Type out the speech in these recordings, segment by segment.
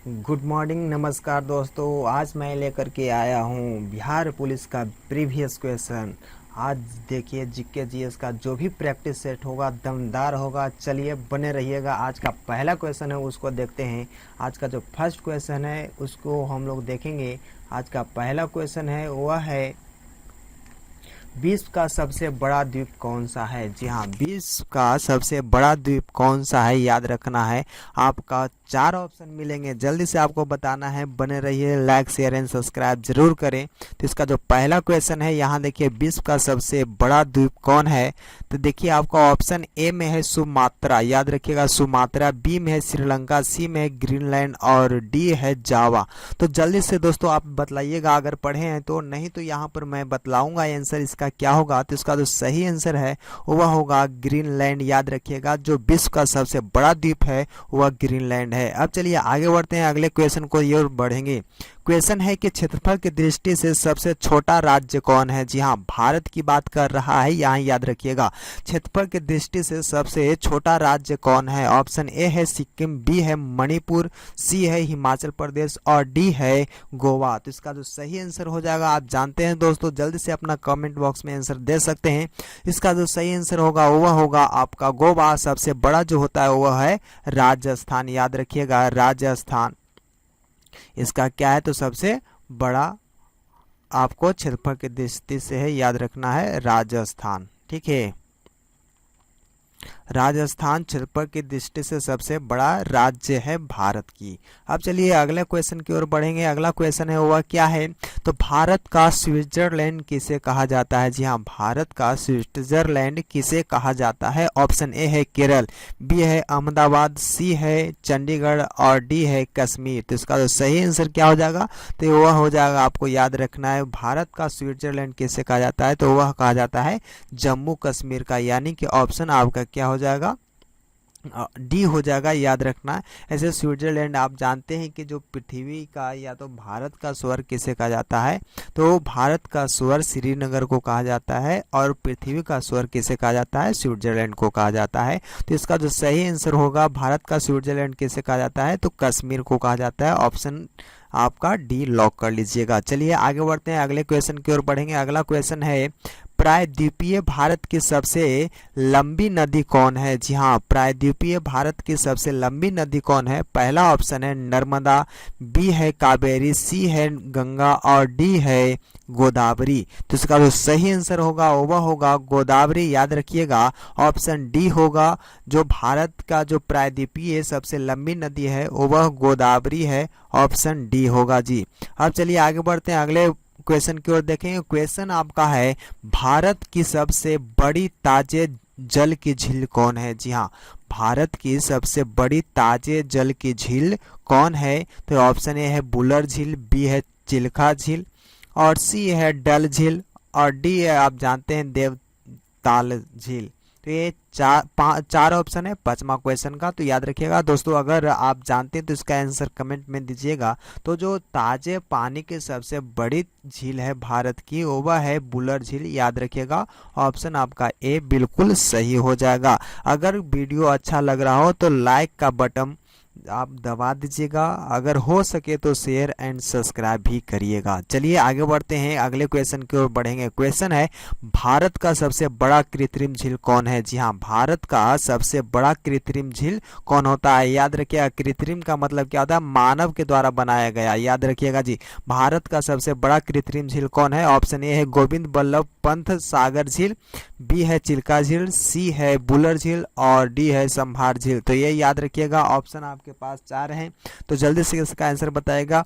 Good morning, नमस्कार दोस्तों। आज मैं लेकर के आया हूँ बिहार पुलिस का प्रीवियस क्वेश्चन। आज देखिए जीके जीएस का जो भी प्रैक्टिस सेट होगा दमदार होगा। चलिए बने रहिएगा। आज का पहला क्वेश्चन है उसको देखते हैं। आज का जो फर्स्ट क्वेश्चन है उसको हम लोग देखेंगे। आज का पहला क्वेश्चन है वह है विश्व का सबसे बड़ा द्वीप कौन सा है। जी हाँ, विश्व का सबसे बड़ा द्वीप कौन सा है याद रखना है। आपका 4 ऑप्शन मिलेंगे, जल्दी से आपको बताना है। बने रहिए, लाइक शेयर एंड सब्सक्राइब जरूर करें। तो इसका जो पहला क्वेश्चन है यहाँ देखिए, विश्व का सबसे बड़ा द्वीप कौन है। तो देखिए आपका ऑप्शन ए में है सुमात्रा, याद रखिएगा सुमात्रा। बी में है श्रीलंका, सी में है ग्रीनलैंड और डी है जावा। तो जल्दी से दोस्तों आप बतलाइएगा अगर पढ़े हैं तो, नहीं तो यहाँ पर मैं बतलाऊंगा आंसर इसका क्या होगा। तो इसका जो सही आंसर है वह होगा ग्रीनलैंड। याद रखिएगा जो विश्व का सबसे बड़ा द्वीप है वह ग्रीनलैंड है। अब चलिए आगे बढ़ते हैं, अगले क्वेश्चन को ये और बढ़ेंगे। क्वेश्चन है कि क्षेत्रफल की दृष्टि से सबसे छोटा राज्य कौन है। जी हाँ, भारत की बात कर रहा है यहाँ, याद रखिएगा। क्षेत्रफल की दृष्टि से सबसे छोटा राज्य कौन है। ऑप्शन ए है सिक्किम, बी है मणिपुर, सी है हिमाचल प्रदेश और डी है गोवा। तो इसका जो सही आंसर हो जाएगा आप जानते हैं दोस्तों, जल्दी से अपना कमेंट बॉक्स में आंसर दे सकते हैं। इसका जो सही आंसर होगा वह होगा आपका गोवा। सबसे बड़ा जो होता है वह है राजस्थान, याद रखिएगा राजस्थान इसका क्या है। तो सबसे बड़ा आपको क्षेत्रफल की दृष्टि से है, याद रखना है राजस्थान। ठीक है, राजस्थान क्षेत्रफल की दृष्टि से सबसे बड़ा राज्य है भारत की। अब चलिए अगले क्वेश्चन की ओर बढ़ेंगे। अगला क्वेश्चन है वह क्या है। तो भारत का स्विट्जरलैंड किसे कहा जाता है। जी हाँ, भारत का स्विट्जरलैंड किसे कहा जाता है। ऑप्शन ए है केरल, बी है अहमदाबाद, सी है चंडीगढ़ और डी है कश्मीर। तो इसका जो सही आंसर क्या हो जाएगा, तो वह हो जाएगा, आपको याद रखना है, भारत का स्विट्जरलैंड किसे कहा जाता है। तो वह कहा जाता है जम्मू कश्मीर का, यानी कि ऑप्शन आपका क्या हो जाएगा, डी हो जाएगा, याद रखना। ऐसे स्विट्जरलैंड आप जानते हैं कि जो पृथ्वी का या तो भारत का स्वर्ग किसे कहा जाता है। तो भारत का स्वर्ग श्रीनगर को कहा जाता है और पृथ्वी का स्वर्ग किसे कहा जाता है, स्विट्जरलैंड को कहा जाता है। तो इसका जो सही आंसर होगा, भारत का स्विट्जरलैंड किसे कहा जाता है, तो कश्मीर को कहा जाता है। ऑप्शन आपका डी लॉक कर लीजिएगा। चलिए आगे बढ़ते हैं, अगले क्वेश्चन की ओर बढ़ेंगे। अगला क्वेश्चन है प्रायद्वीपीय भारत की सबसे लंबी नदी कौन है। जी हाँ, प्रायद्वीपीय भारत की सबसे लंबी नदी कौन है। पहला ऑप्शन है नर्मदा, बी है कावेरी, सी है गंगा और डी है गोदावरी। तो इसका जो सही आंसर होगा वह होगा गोदावरी, याद रखिएगा ऑप्शन डी होगा। जो भारत का जो प्रायद्वीपीय सबसे लंबी नदी है वह गोदावरी है, ऑप्शन डी होगा जी। अब चलिए आगे बढ़ते हैं, अगले क्वेश्चन की ओर देखेंगे। क्वेश्चन आपका है भारत की सबसे बड़ी ताजे जल की झील कौन है। जी हाँ, भारत की सबसे बड़ी ताजे जल की झील कौन है। तो ऑप्शन ए है बुलर झील, बी है चिल्का झील और सी है डल झील और डी है आप जानते हैं देवताल झील। तो ये चार ऑप्शन है पांचवा क्वेश्चन का। तो याद रखिएगा दोस्तों, अगर आप जानते हैं तो इसका आंसर कमेंट में दीजिएगा। तो जो ताजे पानी की सबसे बड़ी झील है भारत की वह है बुलर झील, याद रखिएगा ऑप्शन आपका ए बिल्कुल सही हो जाएगा। अगर वीडियो अच्छा लग रहा हो तो लाइक का बटन आप दबा दीजिएगा, अगर हो सके तो शेयर एंड सब्सक्राइब भी करिएगा। चलिए आगे बढ़ते हैं, अगले क्वेश्चन की ओर बढ़ेंगे। क्वेश्चन है भारत का सबसे बड़ा कृत्रिम झील कौन है। जी हाँ, भारत का सबसे बड़ा कृत्रिम झील कौन होता है। याद रखिएगा कृत्रिम का मतलब क्या होता है, मानव के द्वारा बनाया गया, याद रखिएगा जी। भारत का सबसे बड़ा कृत्रिम झील कौन है। ऑप्शन ए है गोविंद बल्लभ पंत सागर झील, बी है चिल्का झील, सी है बुलर झील और डी है संभार झील। तो ये याद रखिएगा, ऑप्शन आपके पास 4 हैं। तो जल्दी से इसका आंसर बताएगा।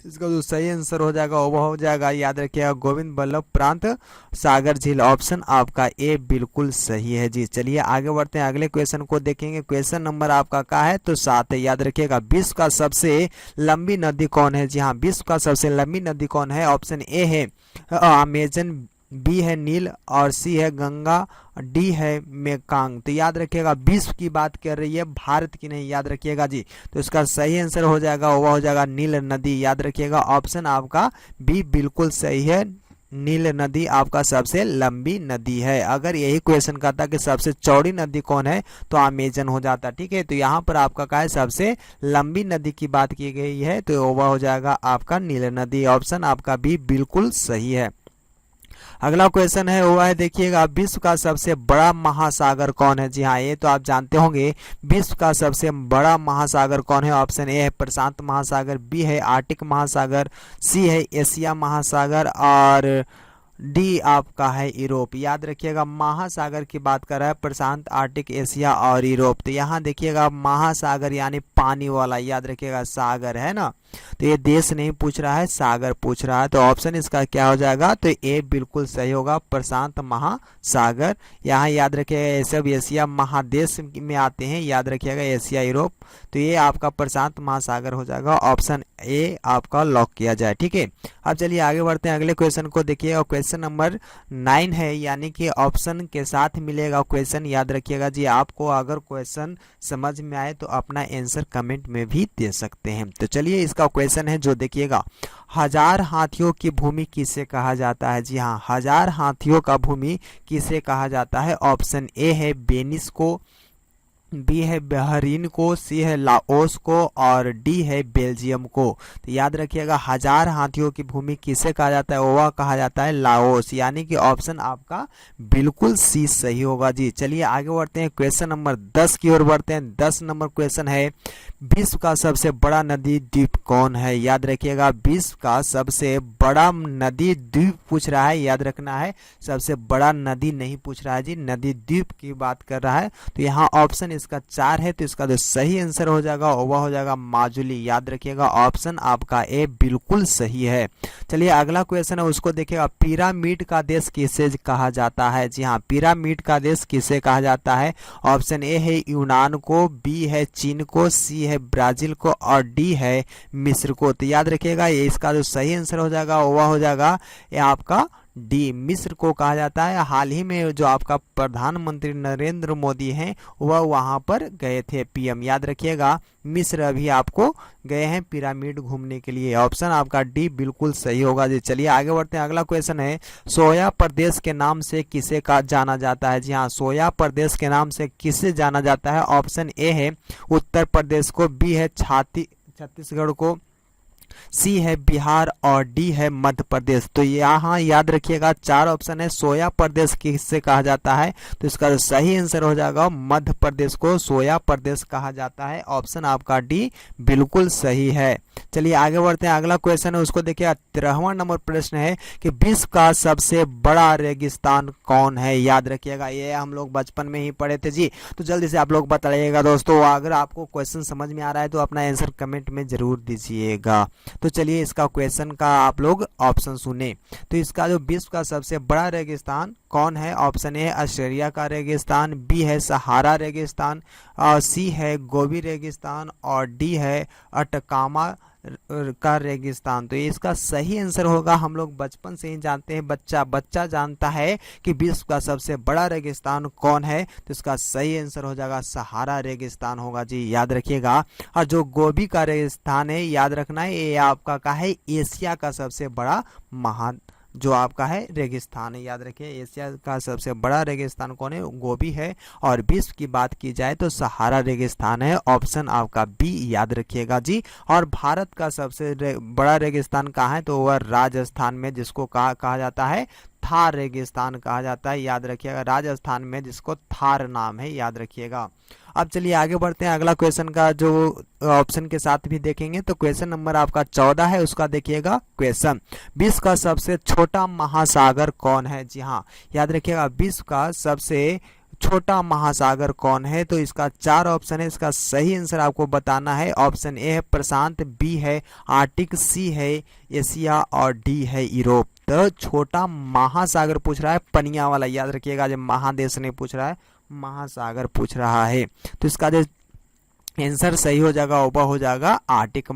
इसका जो सही आंसर हो जाएगा वो हो जाएगा, याद रखिएगा गोविंद बल्लभ प्रांत सागर झील। ऑप्शन आपका ए बिल्कुल सही है जी। चलिए आगे बढ़ते हैं, अगले क्वेश्चन को देखेंगे। क्वेश्चन नंबर आपका क्या है, तो 7 है। याद रखिएगा विश्व का सबसे लंबी नदी कौन है। जी हाँ, विश्व का सबसे लंबी नदी कौन है। ऑप्शन ए है अमेजन, बी है नील और सी है गंगा, डी है मेकांग। तो याद रखिएगा विश्व की बात कर रही है, भारत की नहीं, याद रखिएगा जी। तो इसका सही आंसर हो जाएगा वह हो जाएगा नील नदी, याद रखिएगा ऑप्शन आपका बी बिल्कुल सही है। नील नदी आपका सबसे लंबी नदी है। अगर यही क्वेश्चन कहता कि सबसे चौड़ी नदी कौन है तो अमेजन हो जाता। ठीक है, तो यहाँ पर आपका क्या है, सबसे लंबी नदी की बात की गई है, तो वह हो जाएगा आपका नील नदी। ऑप्शन आपका भी बिल्कुल सही है। अगला क्वेश्चन है वो है, देखिएगा, विश्व का सबसे बड़ा महासागर कौन है। जी हाँ, ये तो आप जानते होंगे, विश्व का सबसे बड़ा महासागर कौन है। ऑप्शन ए है प्रशांत महासागर, बी है आर्टिक महासागर, सी है एशिया महासागर और डी आपका है यूरोप। याद रखिएगा, महासागर की बात कर रहा है, प्रशांत, आर्टिक, एशिया और यूरोप। तो यहाँ देखिएगा महासागर यानी पानी वाला, याद रखिएगा सागर है ना, तो ये देश नहीं पूछ रहा है, सागर पूछ रहा है। तो ऑप्शन इसका क्या हो जाएगा, तो ए बिल्कुल सही होगा, प्रशांत महासागर। यहाँ याद रखिएगा ये सब एशिया महादेश में आते हैं, याद रखिएगा एशिया यूरोप, तो ये आपका प्रशांत महासागर हो जाएगा। ऑप्शन ए आपका लॉक किया जाए। ठीक है, अब चलिए आगे बढ़ते हैं अगले क्वेश्चन को। देखिए, और क्वेश्चन नंबर 9 है, यानी कि ऑप्शन के साथ मिलेगा क्वेश्चन। याद रखिएगा जी, आपको अगर क्वेश्चन समझ में आए तो अपना आंसर कमेंट में भी दे सकते हैं। तो चलिए इसका क्वेश्चन है जो देखिएगा, हजार हाथियों की भूमि किसे कहा जाता है। जी हाँ, हजार हाथियों का भूमि किसे कहा जाता है। ऑप्शन ए है वेनिस को, बी है बहरीन को, सी है लाओस को और डी है बेल्जियम को। तो याद रखिएगा, हजार हाथियों की भूमि किसे कहा जाता है, वह कहा जाता है लाओस, यानी कि ऑप्शन आपका बिल्कुल सी सही होगा जी। चलिए आगे बढ़ते हैं, क्वेश्चन नंबर 10 की ओर बढ़ते हैं। 10 नंबर क्वेश्चन है, विश्व का सबसे बड़ा नदी द्वीप कौन है। याद रखिएगा, विश्व का सबसे बड़ा नदी द्वीप पूछ रहा है, याद रखना है, सबसे बड़ा नदी नहीं पूछ रहा है जी, नदी द्वीप की बात कर रहा है। तो यहाँ ऑप्शन इसका 4 है, तो इसका जो सही आंसर हो जाएगा वह हो जाएगा माजुली। याद रखिएगा, ऑप्शन आपका ए बिल्कुल सही है। चलिए अगला क्वेश्चन है उसको देखिएगा, पिरामिड का देश किसे कहा जाता है। जी हाँ, पिरामिड का देश किसे कहा जाता है। ऑप्शन ए है यूनान को, बी है चीन को, सी है ब्राजील को और डी है मिस्र को। तो याद रखिएगा, ये इसका जो सही आंसर हो जाएगा वह हो जाएगा ये आपका डी, मिस्र को कहा जाता है। हाल ही में जो आपका प्रधानमंत्री नरेंद्र मोदी हैं वह वहां पर गए थे, पीएम। याद रखिएगा, मिस्र अभी आपको गए हैं पिरामिड घूमने के लिए। ऑप्शन आपका डी बिल्कुल सही होगा जी। चलिए आगे बढ़ते हैं, अगला क्वेश्चन है, सोया प्रदेश के नाम से किसे का जाना जाता है। जी हाँ, सोया प्रदेश के नाम से किसे जाना जाता है। ऑप्शन ए है उत्तर प्रदेश को, बी है छत्तीसगढ़ को, सी है बिहार और डी है मध्य प्रदेश। तो यहाँ याद रखिएगा 4 ऑप्शन है, सोया प्रदेश किससे कहा जाता है, तो इसका जो सही आंसर हो जाएगा मध्य प्रदेश को सोया प्रदेश कहा जाता है। ऑप्शन आपका डी बिल्कुल सही है। चलिए आगे बढ़ते हैं, अगला क्वेश्चन है उसको देखिए, 13वां नंबर प्रश्न है कि विश्व का सबसे बड़ा रेगिस्तान कौन है। याद रखिएगा, ये हम लोग बचपन में ही पढ़े थे जी, तो जल्दी से आप लोग बताइएगा दोस्तों। अगर आपको क्वेश्चन समझ में आ रहा है तो अपना आंसर कमेंट में जरूर दीजिएगा। तो चलिए इसका क्वेश्चन का आप लोग ऑप्शन सुने। तो इसका जो विश्व का सबसे बड़ा रेगिस्तान कौन है। ऑप्शन ए ऑस्ट्रेलिया का रेगिस्तान, बी है सहारा रेगिस्तान, सी है गोबी रेगिस्तान और डी है अटकामा का रेगिस्तान। तो इसका सही आंसर होगा, हम लोग बचपन से ही जानते हैं, बच्चा जानता है कि विश्व का सबसे बड़ा रेगिस्तान कौन है, तो इसका सही आंसर हो जाएगा सहारा रेगिस्तान होगा जी। याद रखिएगा, और जो गोबी का रेगिस्तान है, याद रखना है, ये आपका का है एशिया का सबसे बड़ा जो आपका है रेगिस्तान है। याद रखिए, एशिया का सबसे बड़ा रेगिस्तान कौन है, गोबी है। और विश्व की बात की जाए तो सहारा रेगिस्तान है। ऑप्शन आपका बी याद रखिएगा जी। और भारत का सबसे बड़ा रेगिस्तान कहाँ है, तो वह राजस्थान में, जिसको कहा जाता है थार रेगिस्तान कहा जाता है। याद रखिएगा, राजस्थान में जिसको थार नाम है, याद रखिएगा। अब चलिए आगे बढ़ते हैं, अगला क्वेश्चन का जो ऑप्शन के साथ भी देखेंगे। तो क्वेश्चन नंबर आपका 14 है, उसका देखिएगा क्वेश्चन, विश्व का सबसे छोटा महासागर कौन है। जी हाँ, याद रखिएगा, विश्व का सबसे छोटा महासागर कौन है। तो इसका 4 ऑप्शन है, इसका सही आंसर आपको बताना है। ऑप्शन ए है प्रशांत, बी है आर्टिक, सी है एशिया और डी है यूरोप। तो छोटा महासागर पूछ रहा है, पनिया वाला, याद रखिएगा, जब महादेश नहीं पूछ रहा है, महासागर पूछ रहा है। तो इसका जो आंसर सही हो जाएगा वह हो जाएगा आर्टिक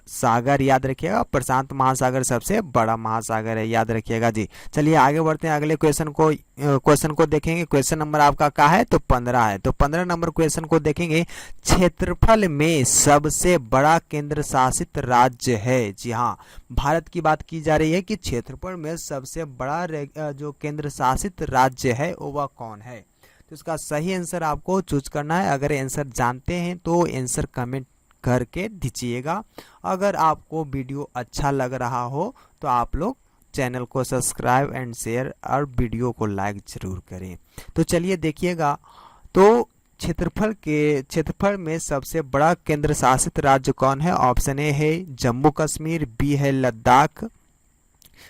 सागर याद रखिएगा, प्रशांत महासागर सबसे बड़ा महासागर है, याद रखिएगा जी। चलिए आगे बढ़ते हैं, अगले क्वेश्चन को देखेंगे। क्वेश्चन नंबर आपका क्या है, तो 15 है। तो 15 नंबर क्वेश्चन को देखेंगे। क्षेत्रफल में सबसे बड़ा केंद्र शासित राज्य है। जी हाँ, भारत की बात की जा रही है कि क्षेत्रफल में सबसे बड़ा जो केंद्र शासित राज्य है वह कौन है। तो इसका सही आंसर आपको चूज करना है। अगर आंसर जानते हैं तो आंसर कमेंट करके दीजिएगा। अगर आपको वीडियो अच्छा लग रहा हो तो आप लोग चैनल को सब्सक्राइब एंड शेयर और वीडियो को लाइक जरूर करें। तो चलिए देखिएगा, तो क्षेत्रफल में सबसे बड़ा केंद्र शासित राज्य कौन है। ऑप्शन ए है जम्मू कश्मीर, बी है लद्दाख,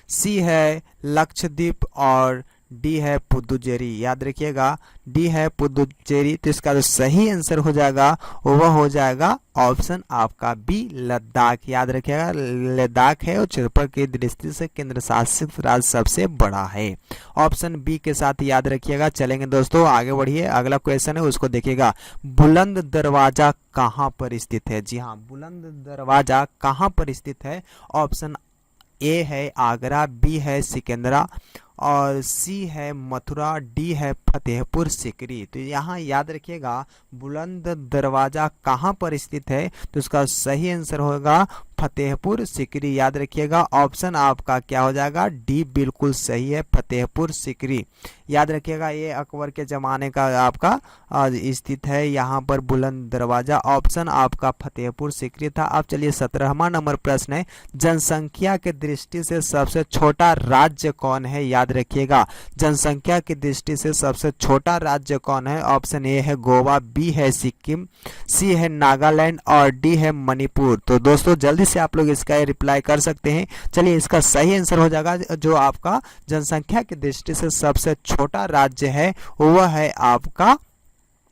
सी है लक्षद्वीप और डी है पुदुचेरी। याद रखिएगा, डी है पुदुचेरी। तो इसका जो सही आंसर हो जाएगा वह हो जाएगा ऑप्शन आपका बी लद्दाख। याद रखिएगा, लद्दाख है और क्षेत्रफल की दृष्टि से केंद्र शासित राज्य सबसे बड़ा है। ऑप्शन बी के साथ याद रखिएगा। चलेंगे दोस्तों, आगे बढ़िए। अगला क्वेश्चन है उसको देखिएगा। बुलंद दरवाजा कहाँ पर स्थित है। जी हाँ, बुलंद दरवाजा कहाँ पर स्थित है। ऑप्शन ए है आगरा, बी है सिकंदरा और सी है मथुरा, डी है फतेहपुर सीकरी। तो यहाँ याद रखिएगा, बुलंद दरवाजा कहाँ पर स्थित है। तो इसका सही आंसर होगा फतेहपुर सीकरी। याद रखिएगा, ऑप्शन आपका क्या हो जाएगा, डी बिल्कुल सही है, फतेहपुर सीकरी। याद रखिएगा, ये अकबर के ज़माने का आपका स्थित है यहाँ पर बुलंद दरवाजा। ऑप्शन आपका फतेहपुर सीकरी था। अब चलिए 17वां नंबर प्रश्न है। जनसंख्या के दृष्टि से सबसे छोटा राज्य कौन है। याद रखिएगा, जनसंख्या की दृष्टि से सबसे छोटा राज्य कौन है। ऑप्शन ए है गोवा, बी है सिक्किम, सी है नागालैंड और डी है मणिपुर। तो दोस्तों जल्दी से आप लोग इसका रिप्लाई कर सकते हैं। चलिए इसका सही आंसर हो जाएगा, जो आपका जनसंख्या की दृष्टि से सबसे छोटा राज्य है वह है आपका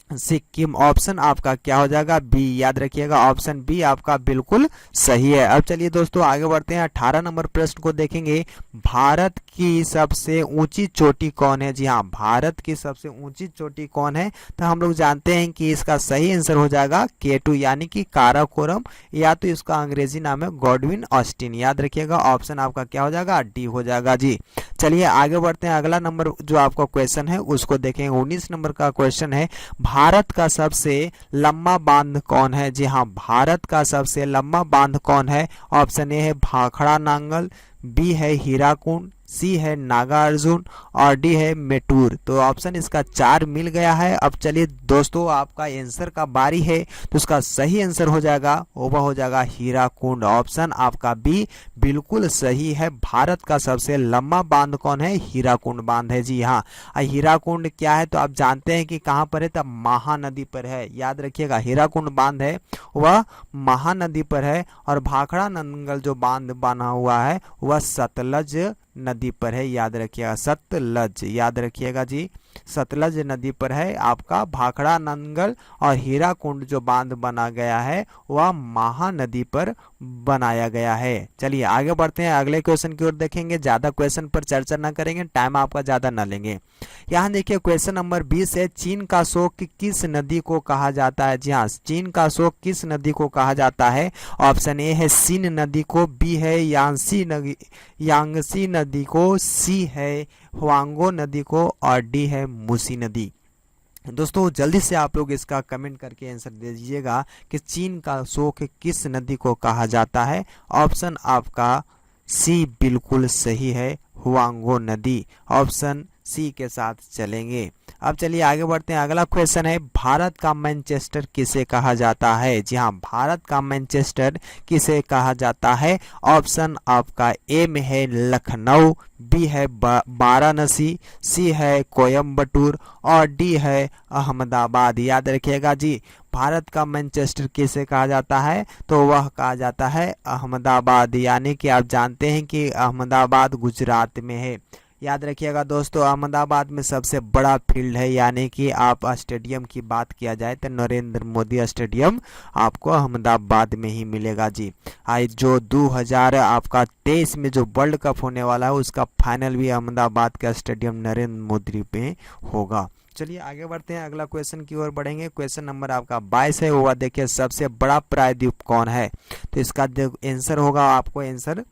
सिक्किम। ऑप्शन आपका क्या हो जाएगा, बी। याद रखिएगा, ऑप्शन बी आपका बिल्कुल सही है। अब चलिए दोस्तों आगे बढ़ते हैं। 18 नंबर प्रश्न को देखेंगे। भारत की सबसे ऊंची चोटी कौन है। जी हाँ, भारत की सबसे ऊंची चोटी कौन है। तो हम लोग जानते हैं कि इसका सही आंसर हो जाएगा K2 यानी कि काराकोरम, या तो इसका अंग्रेजी नाम है गॉडविन ऑस्टिन। याद रखिएगा, ऑप्शन आपका क्या हो जाएगा, डी हो जाएगा जी। चलिए आगे बढ़ते हैं। अगला नंबर जो आपका क्वेश्चन है उसको देखेंगे। 19 नंबर का क्वेश्चन है। भारत का सबसे लंबा बांध कौन है। जी हाँ, भारत का सबसे लंबा बांध कौन है। ऑप्शन ए है भाखड़ा नांगल, बी है हीराकुंड, सी है नागार्जुन और डी है मेटूर। तो ऑप्शन इसका 4 मिल गया है। अब चलिए दोस्तों आपका आंसर का बारी है। तो उसका सही आंसर हो जाएगा वह हो जाएगा हीराकुंड। ऑप्शन आपका बी बिल्कुल सही है। भारत का सबसे लंबा बांध कौन है, हीराकुंड बांध है। जी हाँ, हीराकुंड क्या है तो आप जानते हैं कि कहाँ पर है, तब महानदी पर है। याद रखिएगा, हीराकुंड बांध है वह महानदी पर है और भाखड़ा नंगल जो बांध बना हुआ है वह सतलज नदी पर है। याद रखिएगा, सतलज। याद रखिएगा जी, सतलज नदी पर है आपका भाखड़ा नंगल और हीराकुंड जो बांध बना गया है वह महानदी पर बनाया गया है। चलिए आगे बढ़ते हैं, अगले क्वेश्चन की ओर देखेंगे। ज्यादा क्वेश्चन पर चर्चा ना करेंगे, टाइम आपका ज्यादा ना लेंगे। यहाँ देखिए क्वेश्चन नंबर 20 है। चीन का शोक किस नदी को कहा जाता है। जी हाँ, चीन का शोक किस नदी को कहा जाता है। ऑप्शन ए है सीन नदी को, बी है यांगसी नदी को, सी है हुआंगो नदी को और डी है मूसी नदी। दोस्तों जल्दी से आप लोग इसका कमेंट करके आंसर दे दीजिएगा कि चीन का शोक किस नदी को कहा जाता है। ऑप्शन आपका सी बिल्कुल सही है, हुआंगो नदी। ऑप्शन सी के साथ चलेंगे। अब चलिए आगे बढ़ते हैं। अगला क्वेश्चन है। भारत का मैनचेस्टर किसे कहा जाता है। जी हाँ, भारत का मैनचेस्टर किसे कहा जाता है। ऑप्शन आपका ए में है लखनऊ, बी है वाराणसी, सी है कोयम्बटूर और डी है अहमदाबाद। याद रखिएगा जी, भारत का मैनचेस्टर किसे कहा जाता है तो वह कहा जाता है अहमदाबाद। यानी कि आप जानते हैं कि अहमदाबाद गुजरात में है। याद रखिएगा दोस्तों, अहमदाबाद में सबसे बड़ा फील्ड है। यानी कि आप स्टेडियम की बात किया जाए तो नरेंद्र मोदी स्टेडियम आपको अहमदाबाद में ही मिलेगा जी। आज जो 2023 में जो वर्ल्ड कप होने वाला है उसका फाइनल भी अहमदाबाद का स्टेडियम नरेंद्र मोदी पे होगा। चलिए आगे बढ़ते हैं, अगला क्वेश्चन की ओर बढ़ेंगे। क्वेश्चन नंबर आपका 22 है, वो देखिए सबसे बड़ा प्रायद्वीप कौन है। तो इसका आंसर होगा, आपको आंसर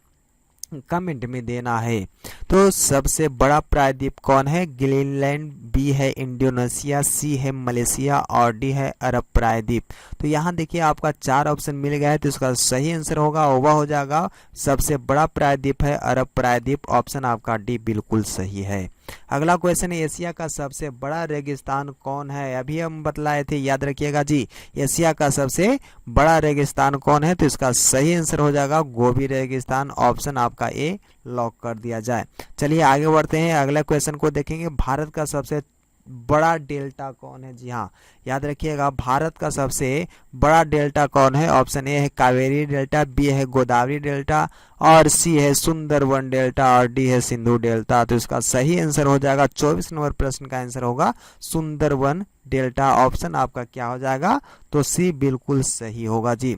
कमेंट में देना है। तो सबसे बड़ा प्रायद्वीप कौन है? ग्रीनलैंड, बी है इंडोनेशिया, सी है मलेशिया और डी है अरब प्रायद्वीप। तो यहाँ देखिए आपका 4 ऑप्शन मिल गया है, तो इसका सही आंसर होगा वह हो जाएगा सबसे बड़ा प्रायद्वीप है अरब प्रायद्वीप। ऑप्शन आपका डी बिल्कुल सही है। अगला क्वेश्चन है, एशिया का सबसे बड़ा रेगिस्तान कौन है? अभी हम बतलाए थे, याद रखिएगा जी, एशिया का सबसे बड़ा रेगिस्तान कौन है? तो इसका सही आंसर हो जाएगा गोबी रेगिस्तान। ऑप्शन आपका ए लॉक कर दिया जाए। चलिए आगे बढ़ते हैं, अगले क्वेश्चन को देखेंगे। भारत का सबसे बड़ा डेल्टा कौन है? जी हाँ, याद रखिएगा, भारत का सबसे बड़ा डेल्टा कौन है? ऑप्शन ए है कावेरी डेल्टा, बी है गोदावरी डेल्टा और सी है सुंदरवन डेल्टा और डी है सिंधु डेल्टा। तो इसका सही आंसर हो जाएगा 24 नंबर प्रश्न का आंसर होगा सुंदरवन डेल्टा। ऑप्शन आपका क्या हो जाएगा? तो सी बिल्कुल सही होगा जी।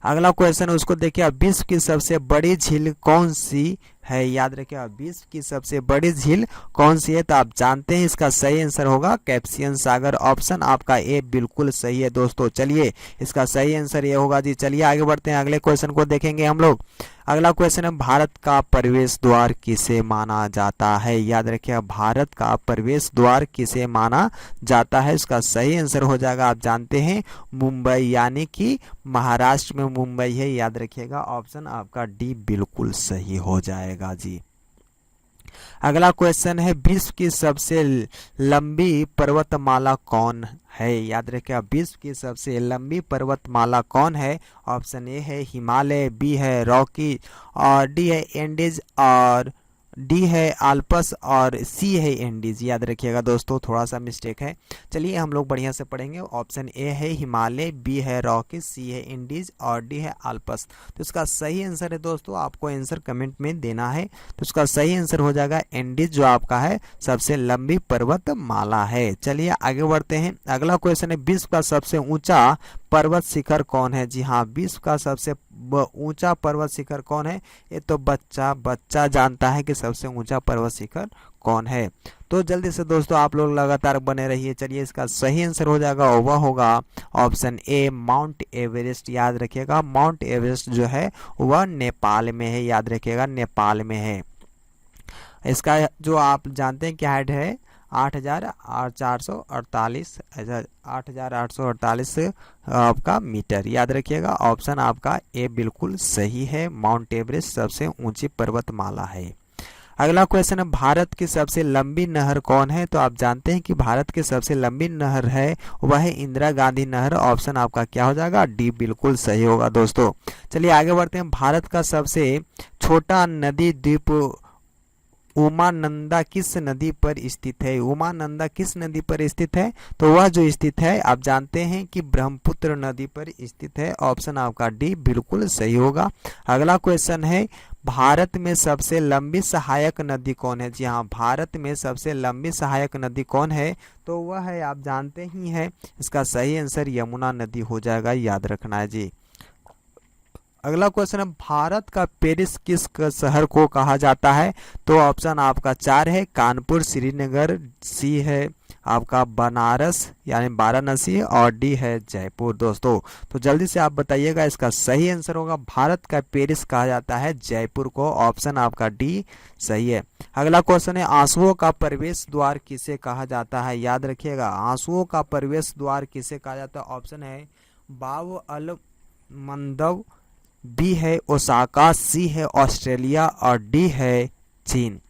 अगला क्वेश्चन उसको देखिए, विश्व की सबसे बड़ी झील कौन सी है? याद रखिए, विश्व की सबसे बड़ी झील कौन सी है? तो आप जानते हैं इसका सही आंसर होगा कैस्पियन सागर। ऑप्शन आपका ए बिल्कुल सही है दोस्तों। चलिए इसका सही आंसर ये होगा जी। चलिए आगे बढ़ते हैं, अगले क्वेश्चन को देखेंगे हम लोग। अगला क्वेश्चन है, भारत का प्रवेश द्वार किसे माना जाता है? याद रखिए, भारत का प्रवेश द्वार किसे माना जाता है? इसका सही आंसर हो जाएगा, आप जानते हैं, मुंबई, यानी कि महाराष्ट्र में मुंबई है। याद रखिएगा, ऑप्शन आपका डी बिल्कुल सही हो जाएगा जी। अगला क्वेश्चन है, विश्व की सबसे लंबी पर्वतमाला कौन है? याद रखिए, विश्व की सबसे लंबी पर्वतमाला कौन है? ऑप्शन ए है हिमालय, बी है रॉकी और डी है एंडीज और डी है आल्पस और सी है एंडीज। याद रखिएगा दोस्तों, थोड़ा सा मिस्टेक है। चलिए हम लोग बढ़िया से पढ़ेंगे। ऑप्शन ए है हिमालय, बी है रॉकी, सी है इंडीज और डी है आल्पस। तो इसका सही आंसर है दोस्तों, आपको आंसर कमेंट में देना है। तो इसका सही आंसर हो जाएगा एंडीज, जो आपका है सबसे लंबी पर्वतमाला है। चलिए आगे बढ़ते हैं, अगला क्वेश्चन है, विश्व का सबसे ऊंचा पर्वत शिखर कौन है? जी हाँ, विश्व का सबसे ऊंचा पर्वत शिखर कौन है? ये तो बच्चा जानता है कि सबसे ऊंचा पर्वत शिखर कौन है। तो जल्दी से दोस्तों आप लोग लगातार बने रहिए। चलिए इसका सही आंसर हो जाएगा, वह होगा ऑप्शन ए माउंट एवरेस्ट। याद रखिएगा, माउंट एवरेस्ट जो है वह नेपाल में है। याद रखिएगा, नेपाल में है। इसका जो आप जानते हैं क्या हाइट है? 8,448 8,848 आपका मीटर। याद रखिएगा, ऑप्शन आपका ए बिल्कुल सही है, माउंट एवरेस्ट सबसे ऊंची पर्वतमाला है। अगला क्वेश्चन है, भारत की सबसे लंबी नहर कौन है? तो आप जानते हैं कि भारत की सबसे लंबी नहर है वह है इंदिरा गांधी नहर। ऑप्शन आपका क्या हो जाएगा? डी बिल्कुल सही होगा दोस्तों। चलिए आगे बढ़ते हैं, भारत का सबसे छोटा नदी द्वीप उमानंदा किस नदी पर स्थित है? उमानंदा किस नदी पर स्थित है? तो वह जो स्थित है, आप जानते हैं कि ब्रह्मपुत्र नदी पर स्थित है। ऑप्शन आपका डी बिल्कुल सही होगा। अगला क्वेश्चन है, भारत में सबसे लंबी सहायक नदी कौन है? जी हाँ, भारत में सबसे लंबी सहायक नदी कौन है? तो वह है, आप जानते ही हैं, इसका सही आंसर यमुना नदी हो जाएगा। याद रखना है जी। अगला क्वेश्चन है, भारत का पेरिस किस शहर को कहा जाता है? तो ऑप्शन आपका 4 है, कानपुर, श्रीनगर, सी है आपका बनारस यानी वाराणसी और डी है जयपुर। दोस्तों तो जल्दी से आप बताइएगा, इसका सही आंसर होगा, भारत का पेरिस कहा जाता है जयपुर को। ऑप्शन आपका डी सही है। अगला क्वेश्चन है, आंसुओं का प्रवेश द्वार किसे कहा जाता है? याद रखिएगा, आंसुओं का प्रवेश द्वार किसे कहा जाता है? ऑप्शन है बाब अल मंदव, बी है ओसाका, सी है ऑस्ट्रेलिया और डी है चीन।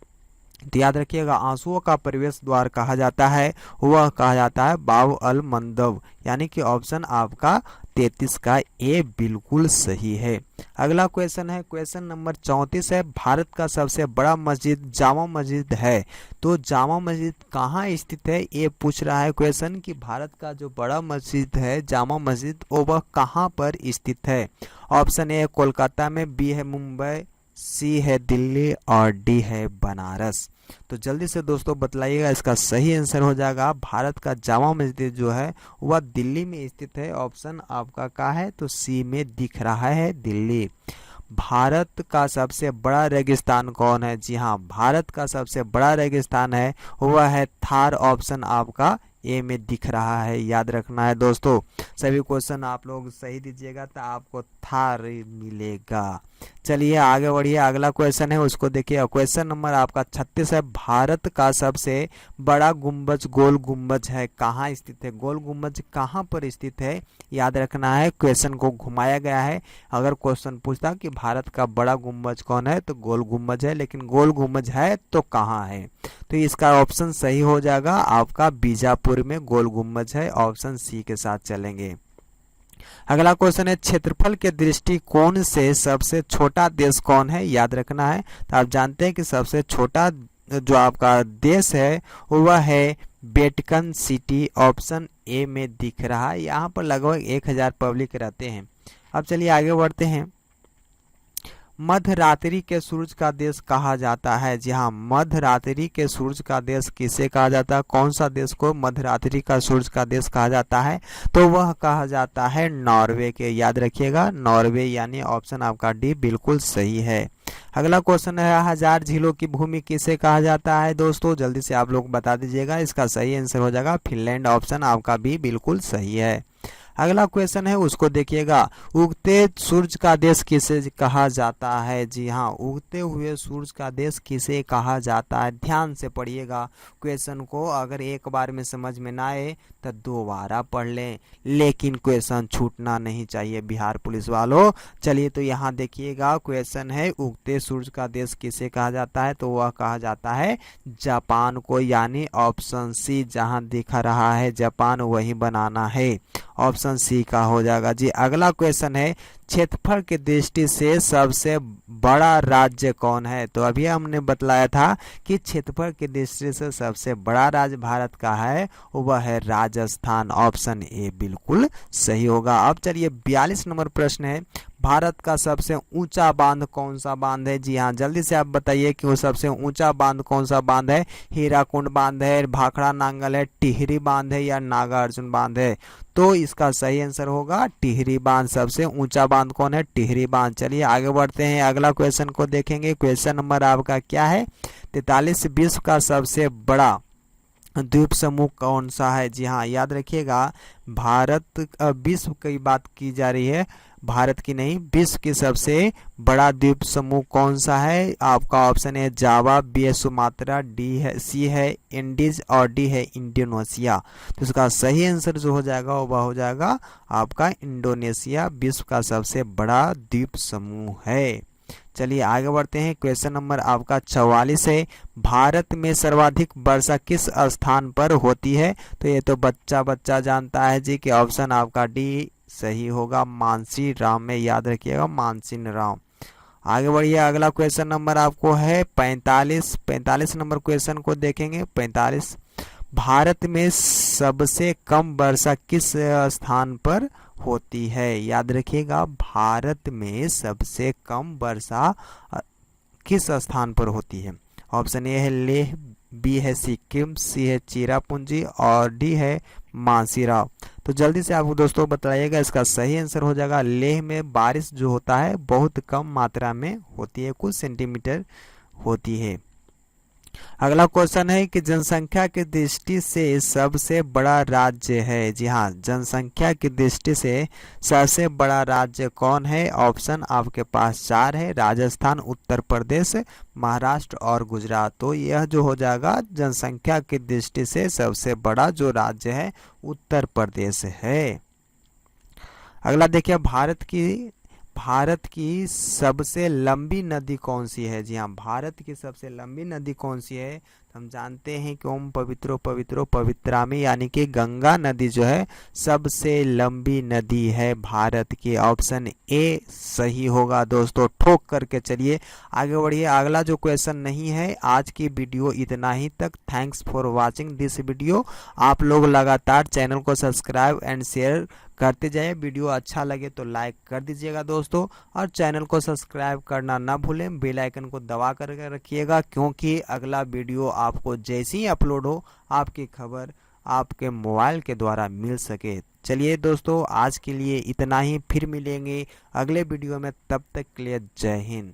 तो याद रखिएगा, आंसुओं का प्रवेश द्वार कहा जाता है, वह कहा जाता है बाब अल मंदव, यानी कि ऑप्शन आपका 33 का ए बिल्कुल सही है। अगला क्वेश्चन है, क्वेश्चन नंबर 34 है, भारत का सबसे बड़ा मस्जिद जामा मस्जिद है। तो जामा मस्जिद कहाँ स्थित है? ये पूछ रहा है क्वेश्चन कि भारत का जो बड़ा मस्जिद है जामा मस्जिद वह कहाँ पर स्थित है। ऑप्शन ए कोलकाता में, बी है मुंबई, सी है दिल्ली और डी है बनारस। तो जल्दी से दोस्तों बतलाइएगा, इसका सही आंसर हो जाएगा, भारत का जामा मस्जिद जो है वह दिल्ली में स्थित है। ऑप्शन आपका क्या है? तो सी में दिख रहा है दिल्ली। भारत का सबसे बड़ा रेगिस्तान कौन है? जी हाँ, भारत का सबसे बड़ा रेगिस्तान है वह है थार। ऑप्शन आपका ए में दिख रहा है, याद रखना है दोस्तों। सभी क्वेश्चन आप लोग सही दीजिएगा तो आपको थार मिलेगा। चलिए आगे बढ़िए, अगला क्वेश्चन है उसको देखिए। क्वेश्चन नंबर आपका 36 है। भारत का सबसे बड़ा गुंबज गोल गुंबज है, कहाँ स्थित है? गोल गुंबज कहाँ पर स्थित है, याद रखना है। क्वेश्चन को घुमाया गया है। अगर क्वेश्चन पूछता कि भारत का बड़ा गुंबज कौन है, तो गोल गुंबज है, लेकिन गोल गुंबज है तो कहाँ है? तो इसका ऑप्शन सही हो जाएगा आपका बीजापुर में गोल गुंबज है। ऑप्शन सी के साथ चलेंगे। अगला क्वेश्चन है, क्षेत्रफल के दृष्टिकोण से सबसे छोटा देश कौन है, याद रखना है। तो आप जानते हैं कि सबसे छोटा जो आपका देश है वह है वेटिकन सिटी। ऑप्शन ए में दिख रहा है। यहाँ पर लगभग 1000 पब्लिक रहते हैं। अब चलिए आगे बढ़ते हैं। मध्यरात्रि के सूरज का देश कहा जाता है? जी हाँ, मध्यरात्रि के सूरज का देश किसे कहा जाता है? कौन सा देश को मध्यरात्रि का सूरज का देश कहा जाता है? तो वह कहा जाता है नॉर्वे के, याद रखिएगा नॉर्वे, यानी ऑप्शन आपका डी बिल्कुल सही है। अगला क्वेश्चन है, 1000 झीलों की भूमि किसे कहा जाता है? दोस्तों जल्दी से आप लोग बता दीजिएगा, इसका सही आंसर हो जाएगा फिनलैंड। ऑप्शन आपका भी बिल्कुल सही है। अगला क्वेश्चन है उसको देखिएगा। उगते सूरज का देश किसे कहा जाता है? जी हाँ, उगते हुए सूरज का देश किसे कहा जाता है? ध्यान से पढ़िएगा क्वेश्चन को, अगर एक बार में समझ में ना आए तो दोबारा पढ़ लें, लेकिन क्वेश्चन छूटना नहीं चाहिए बिहार पुलिस वालों। चलिए तो यहाँ देखिएगा, क्वेश्चन है उगते सूरज का देश किसे कहा जाता है? तो वह कहा जाता है जापान को, यानी ऑप्शन सी जहाँ दिखा रहा है जापान वही बनाना है। ऑप्शन सी का हो जाएगा जी। अगला क्वेश्चन है, क्षेत्रफल की दृष्टि से सबसे बड़ा राज्य कौन है? तो अभी हमने बतलाया था कि क्षेत्रफल की दृष्टि से सबसे बड़ा राज्य भारत का है वह है राजस्थान। ऑप्शन ए बिल्कुल सही होगा। अब चलिए 42 नंबर प्रश्न है, भारत का सबसे ऊंचा बांध कौन सा बांध है? जी हाँ, जल्दी से आप बताइए कि वो सबसे ऊंचा बांध कौन सा बांध है? हीराकुंड बांध है, भाखड़ा नांगल है, टिहरी बांध है या नागार्जुन बांध है? तो इसका सही आंसर होगा टिहरी बांध। सबसे ऊंचा बांध कौन है? टिहरी बांध। चलिए आगे बढ़ते हैं, अगला क्वेश्चन को देखेंगे। क्वेश्चन नंबर आपका क्या है? 43। विश्व का सबसे बड़ा द्वीप समूह कौन सा है? जी हाँ, याद रखिएगा भारत, विश्व की बात की जा रही है, भारत की नहीं, विश्व की सबसे बड़ा द्वीप समूह कौन सा है? आपका ऑप्शन है जावा, बी है सुमात्रा, डी है, सी है इंडीज और डी है इंडोनेशिया। तो इसका सही आंसर जो हो जाएगा वह हो जाएगा आपका इंडोनेशिया, विश्व का सबसे बड़ा द्वीप समूह है। चलिए आगे बढ़ते हैं। क्वेश्चन नंबर आपका 44 है, भारत में सर्वाधिक वर्षा किस स्थान पर होती है? तो ये तो बच्चा जानता है जी कि ऑप्शन आपका डी सही होगा, मानसी राम में, याद रखिएगा मानसी राम। आगे बढ़िए, अगला क्वेश्चन नंबर आपको है 45 नंबर क्वेश्चन को देखेंगे। 45, भारत में सबसे कम वर्षा किस स्थान पर होती है? याद रखिएगा भारत में सबसे कम वर्षा किस स्थान पर होती है? ऑप्शन ए है लेह, बी है सिक्किम, सी है चिरापुंजी और डी है मासीराव। तो जल्दी से आपको दोस्तों बताइएगा, इसका सही आंसर हो जाएगा लेह में बारिश जो होता है बहुत कम मात्रा में होती है, कुछ सेंटीमीटर होती है। अगला क्वेश्चन है कि जनसंख्या की दृष्टि से सबसे बड़ा राज्य है? जी हाँ, जनसंख्या की दृष्टि से सबसे बड़ा राज्य कौन है? ऑप्शन आपके पास 4 है, राजस्थान, उत्तर प्रदेश, महाराष्ट्र और गुजरात। तो यह जो हो जाएगा जनसंख्या की दृष्टि से सबसे बड़ा जो राज्य है उत्तर प्रदेश है। अगला देखिए, भारत की सबसे लंबी नदी कौन सी है? जी हाँ, भारत की सबसे लंबी नदी कौन सी है? हम जानते हैं कि ओम पवित्रो पवित्रो पवित्रामी, यानी कि गंगा नदी जो है सबसे लंबी नदी है भारत की। ऑप्शन ए सही होगा दोस्तों, ठोक करके चलिए आगे बढ़िए। अगला जो क्वेश्चन नहीं है, आज की वीडियो इतना ही तक। Thanks for watching this video. आप लोग लगातार चैनल को सब्सक्राइब एंड शेयर करते जाइए। वीडियो अच्छा लगे तो लाइक कर दीजिएगा दोस्तों, और चैनल को सब्सक्राइब करना ना भूलें, बेल आइकन को दबा करके रखिएगा, क्योंकि अगला वीडियो आपको जैसे ही अपलोड हो आपकी खबर आपके मोबाइल के द्वारा मिल सके। चलिए दोस्तों, आज के लिए इतना ही, फिर मिलेंगे अगले वीडियो में, तब तक के लिए जय हिंद।